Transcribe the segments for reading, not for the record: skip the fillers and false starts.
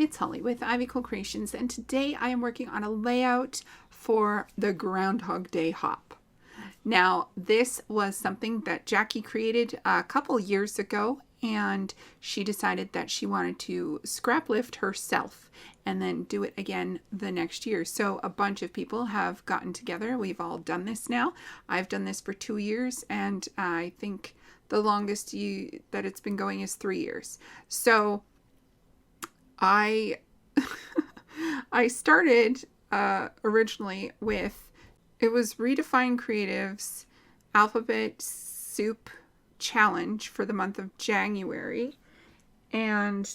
it's Holly with Ivy Cole Creations, and today I am working on a layout for the Groundhog Day hop. Now, this was something that Jackie created a couple years ago, and she decided that she wanted to scrap lift herself and then do it again the next year. So a bunch of people have gotten together. We've all done this now. I've done this for 2 years, and I think the longest that it's been going is 3 years. So I started originally with, it was Redefine Creative's Alphabet Soup Challenge for the month of January, and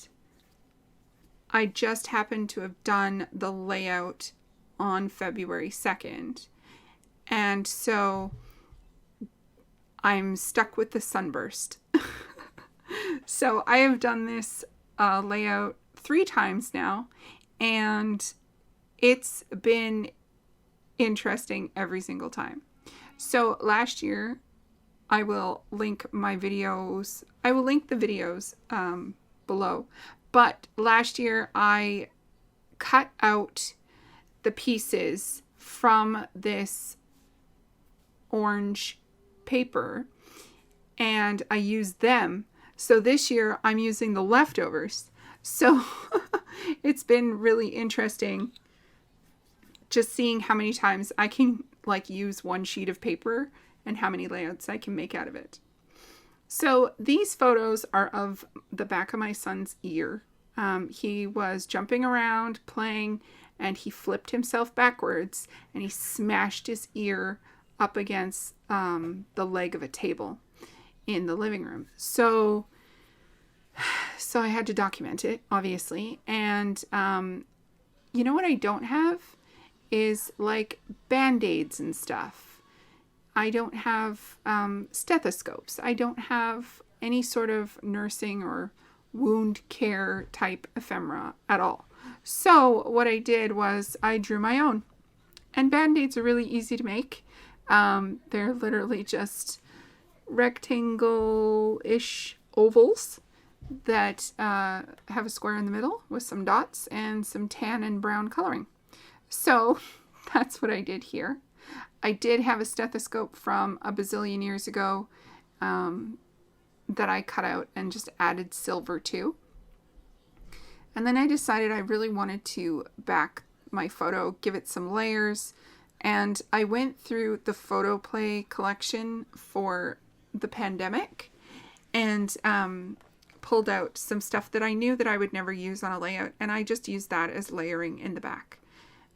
I just happened to have done the layout on February 2nd, and so I'm stuck with the sunburst. So I have done this layout 3 times now, and it's been interesting every single time. So last year, I will link my videos. I will link the videos below. But last year, I cut out the pieces from this orange paper, and I used them. So this year, I'm using the leftovers. So it's been really interesting just seeing how many times I can use one sheet of paper and how many layouts I can make out of it. So these photos are of the back of my son's ear. He was jumping around, playing, and he flipped himself backwards and he smashed his ear up against the leg of a table in the living room. So I had to document it, obviously. And you know what I don't have is Band-Aids and stuff. I don't have stethoscopes. I don't have any sort of nursing or wound care type ephemera at all. So what I did was I drew my own. And Band-Aids are really easy to make. They're literally just rectangle-ish ovals that have a square in the middle with some dots and some tan and brown coloring. So that's what I did here. I did have a stethoscope from a bazillion years ago that I cut out and just added silver to. And then I decided I really wanted to back my photo, give it some layers, and I went through the photo play collection for the pandemic and pulled out some stuff that I knew that I would never use on a layout, and I just used that as layering in the back.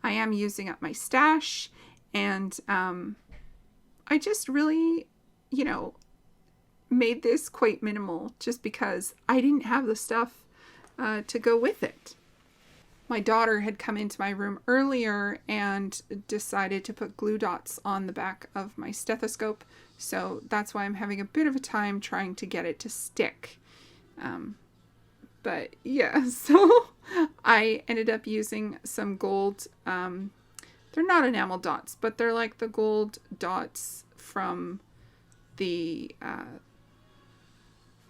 I am using up my stash, and I just really, made this quite minimal just because I didn't have the stuff to go with it. My daughter had come into my room earlier and decided to put glue dots on the back of my stethoscope, so that's why I'm having a bit of a time trying to get it to stick. But yeah, so I ended up using some gold, they're not enamel dots, but they're like the gold dots from the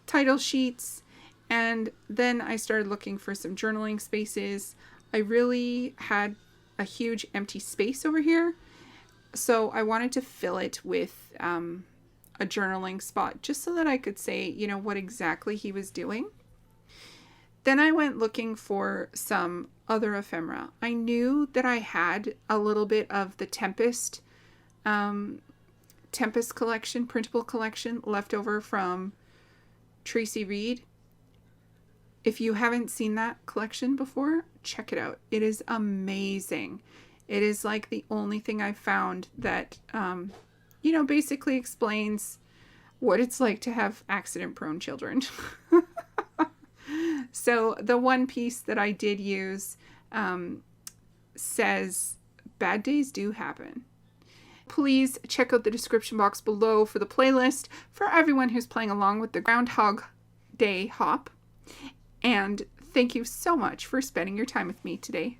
title sheets. And then I started looking for some journaling spaces. I really had a huge empty space over here, so I wanted to fill it with a journaling spot just so that I could say, what exactly he was doing. Then I went looking for some other ephemera. I knew that I had a little bit of the Tempest collection, printable collection, left over from Tracy Reed. If you haven't seen that collection before, check it out. It is amazing. It is the only thing I've found that, basically explains what it's like to have accident-prone children. So the one piece that I did use says, "Bad days do happen." Please check out the description box below for the playlist for everyone who's playing along with the Groundhog Day hop. And thank you so much for spending your time with me today.